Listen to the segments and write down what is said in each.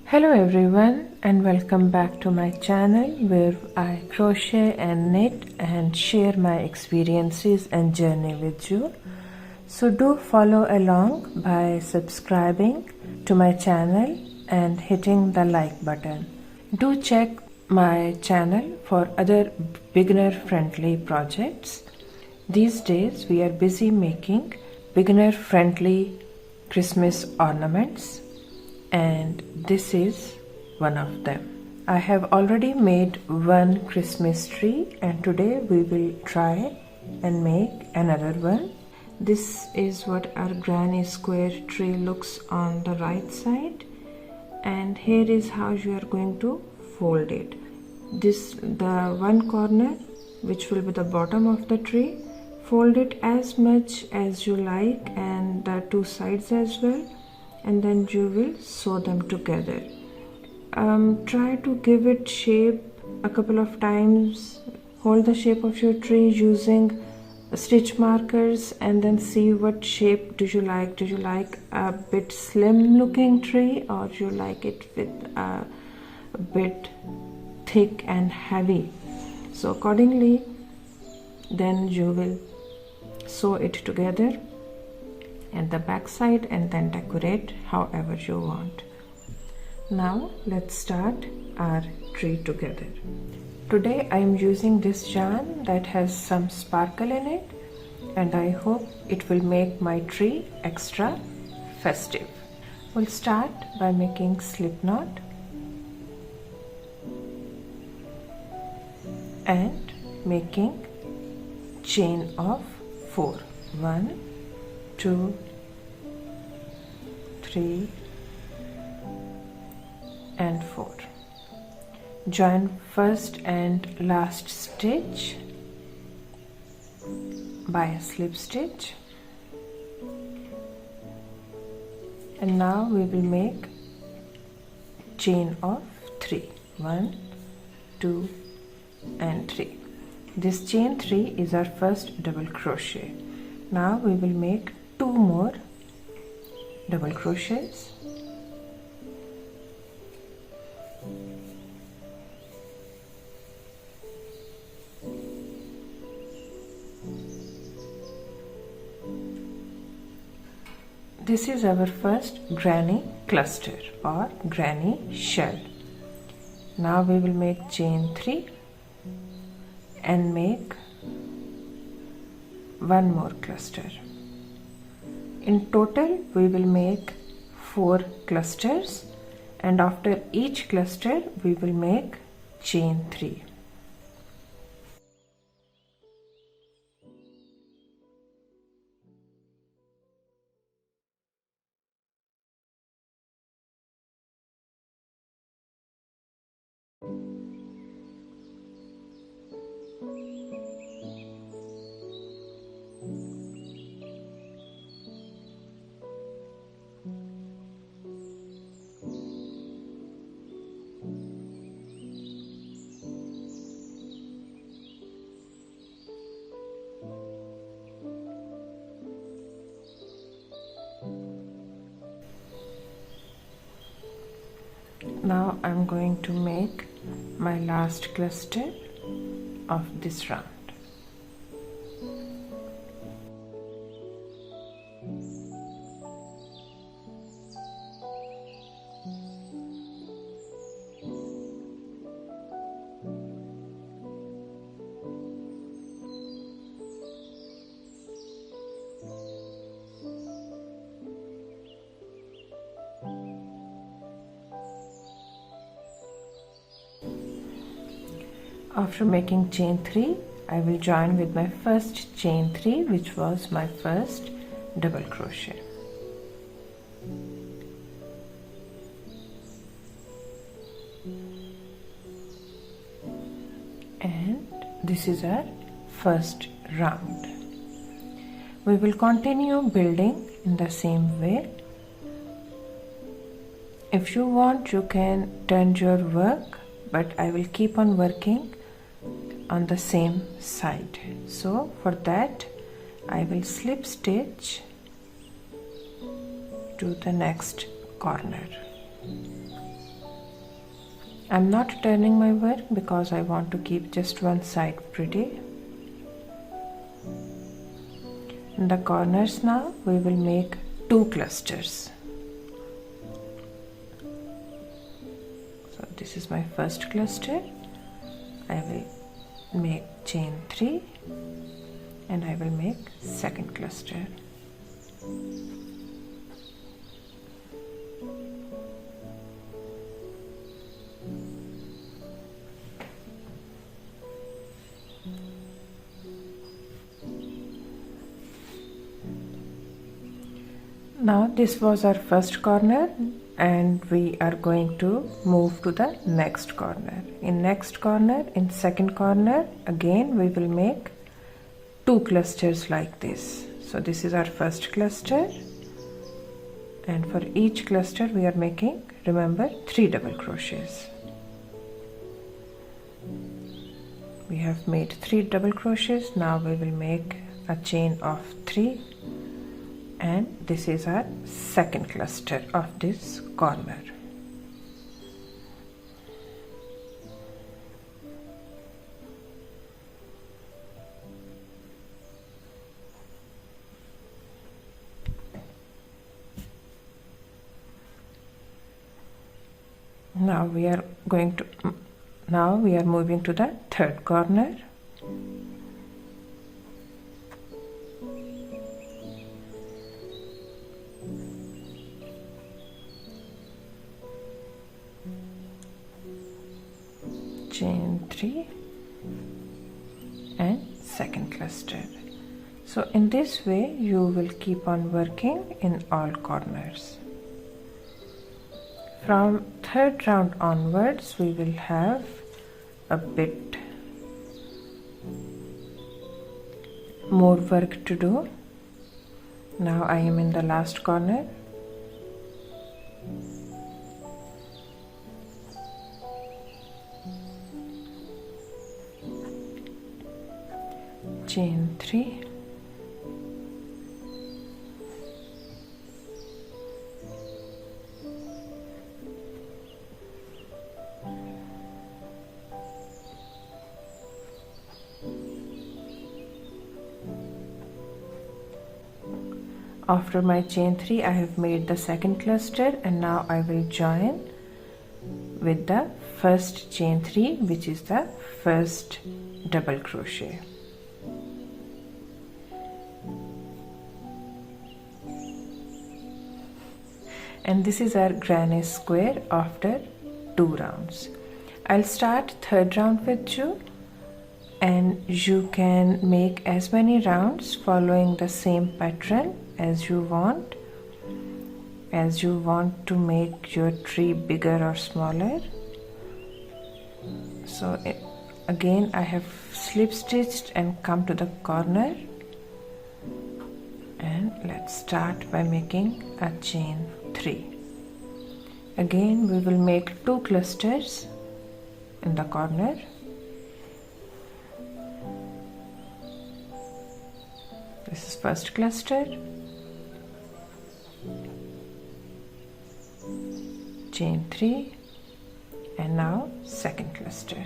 Hello everyone and welcome back to my channel where I crochet and knit and share my experiences and journey with you. So do follow along by subscribing to my channel and hitting the like button. Do check my channel for other beginner friendly projects. These days we are busy making beginner friendly Christmas ornaments, and this is one of them. I have already made one Christmas tree and today we will try and make another one. This is what our granny square tree looks on the right side, and here is how you are going to fold it. The one corner which will be the bottom of the tree, fold it as much as you like and the two sides as well, and then you will sew them together. Try to give it shape a couple of times. Hold the shape of your tree using stitch markers and then see what shape do you like. Do you like a bit slim looking tree, or do you like it with a bit thick and heavy? So accordingly then you will sew it together and the back side and then decorate however you want. Now let's start our tree together. Today I am using this yarn that has some sparkle in it, and I hope it will make my tree extra festive. We'll start by making slip knot and making chain of 4. 1, 2, 3 and 4. Join first and last stitch by a slip stitch, and now we will make chain of 3. 1, 2 and 3. This chain 3 is our first double crochet. Now we will make 2 more double crochets. This is our first granny cluster or granny shell. Now we will make chain 3 and make 1 more cluster. In total we will make 4 clusters, and after each cluster we will make chain 3. Now I'm going to make my last cluster of this round. After making chain 3, I will join with my first chain 3, which was my first double crochet. And this is our first round. We will continue building in the same way. If you want, you can turn your work, but I will keep on working on the same side. So for that I will slip stitch to the next corner. I'm not turning my work because I want to keep just one side pretty. In the corners now we will make 2 clusters. So this is my first cluster. I will make chain 3 and I will make second cluster. Now this was our first corner and we are going to move to the next corner. In next corner, in second corner, again we will make 2 clusters like this. So this is our first cluster, and for each cluster we are making, remember, 3 double crochets. We have made 3 double crochets. Now we will make a chain of 3, and this is our second cluster of this corner. Now we are moving to the third corner. Chain 3 and second cluster. So in this way you will keep on working in all corners. From third round onwards we will have a bit more work to do. Now I am in the last corner. Chain 3 After my chain 3 I have made the second cluster, and now I will join with the first chain 3, which is the first double crochet. And this is our granny square after 2 rounds. I'll start third round with you, and you can make as many rounds following the same pattern as you want to make your tree bigger or smaller. So again I have slip stitched and come to the corner, and let's start by making a chain 3. Again we will make 2 clusters in the corner. This is first cluster, chain 3, and now second cluster.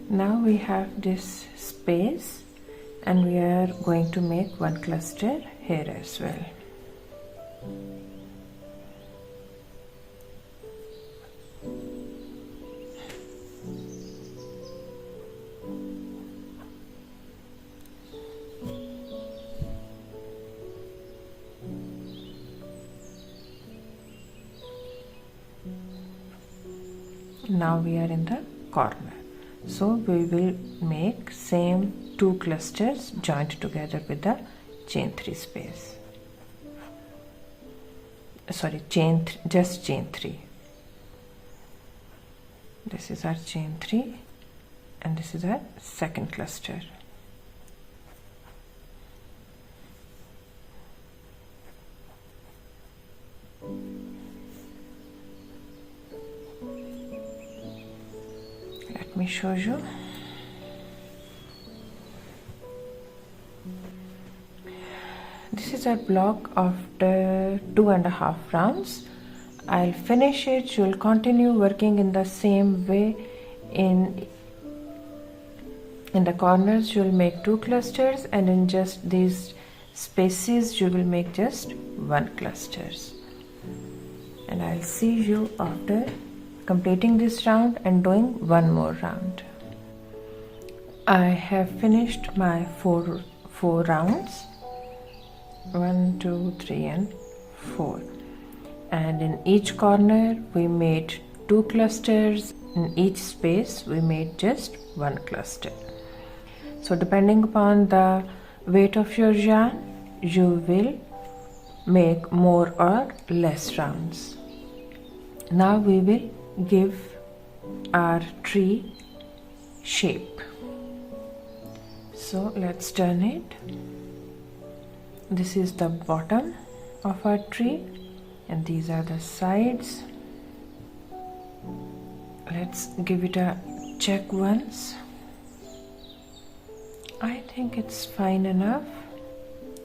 Now we have this space, and we are going to make 1 cluster here as well. Now we are in the corner, so we will make same 2 clusters joined together with the chain 3 space. Sorry, just chain 3. This is our chain 3, and this is our second cluster. Let me show you. is a block of the 2.5 rounds. I'll finish it. You'll continue working in the same way. In the corners you'll make 2 clusters, and in just these spaces you will make just 1 clusters. And I'll see you after completing this round and doing one more round. I have finished my four rounds, 1 2 3 and 4, and in each corner we made 2 clusters. In each space we made just 1 cluster. So depending upon the weight of your yarn, you will make more or less rounds. Now we will give our tree shape. So let's turn it. This is the bottom of our tree and these are the sides. Let's give it a check once. I think it's fine enough,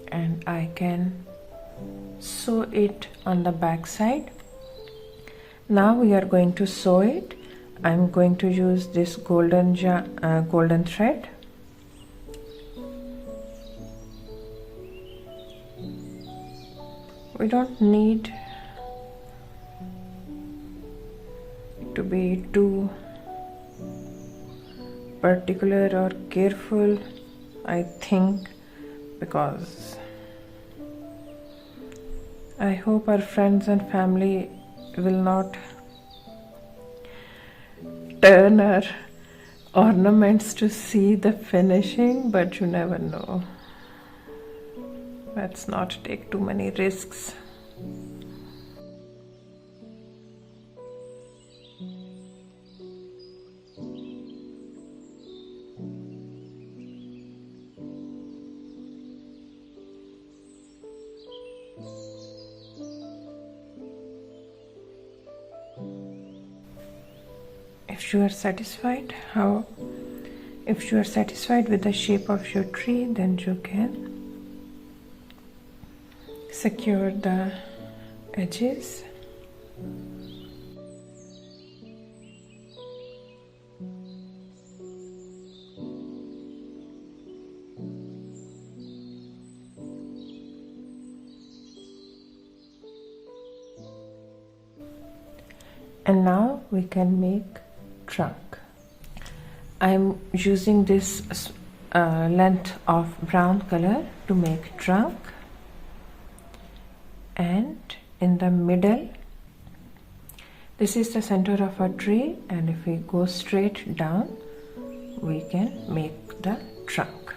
and I can sew it on the back side. Now we are going to sew it. I'm going to use this golden thread. We don't need to be too particular or careful, I think, because I hope our friends and family will not turn our ornaments to see the finishing, but you never know. Let's not take too many risks. If you are satisfied with the shape of your tree, then you can secure the edges. And now we can make trunk. I'm using this length of brown color to make trunk, and in the middle, this is the center of a tree, and if we go straight down we can make the trunk.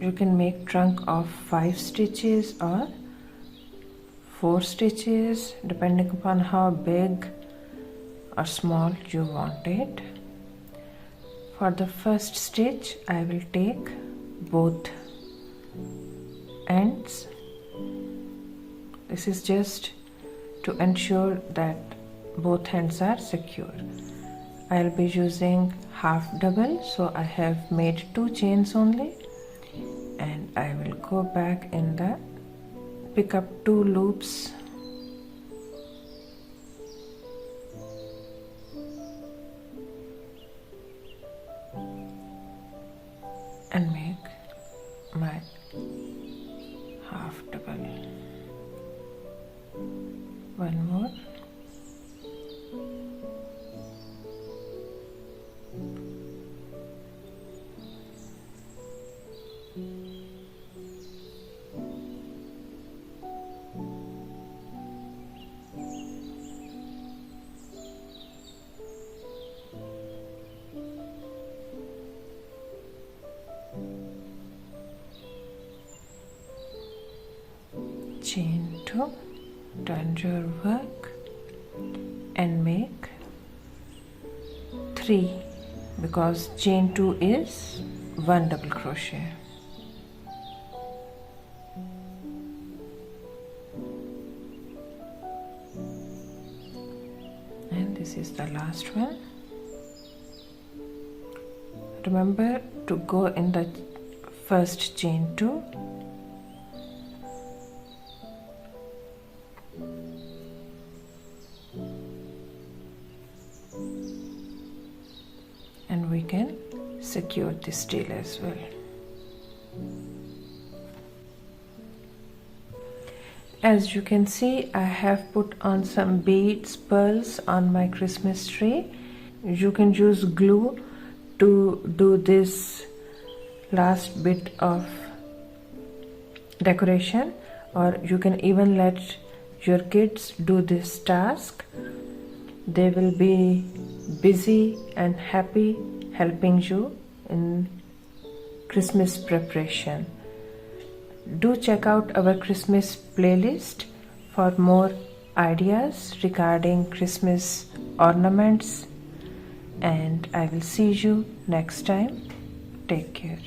You can make trunk of 5 stitches or 4 stitches depending upon how big or small you want it. For the first stitch I will take both ends. This is just to ensure that both ends are secure. I'll be using half double, so I have made 2 chains only, and I will go back in the pick up 2 loops and make my half double. One more. Chain 2, turn your work and make 3, because chain 2 is 1 double crochet. And this is the last one. remember to go in the first chain 2, and we can secure this tail as well. As you can see, I have put on some beads, pearls on my Christmas tree. You can use glue to do this last bit of decoration, or you can even let your kids do this task. They will be busy and happy helping you in Christmas preparation. Do check out our Christmas playlist for more ideas regarding Christmas ornaments, and I will see you next time. Take care.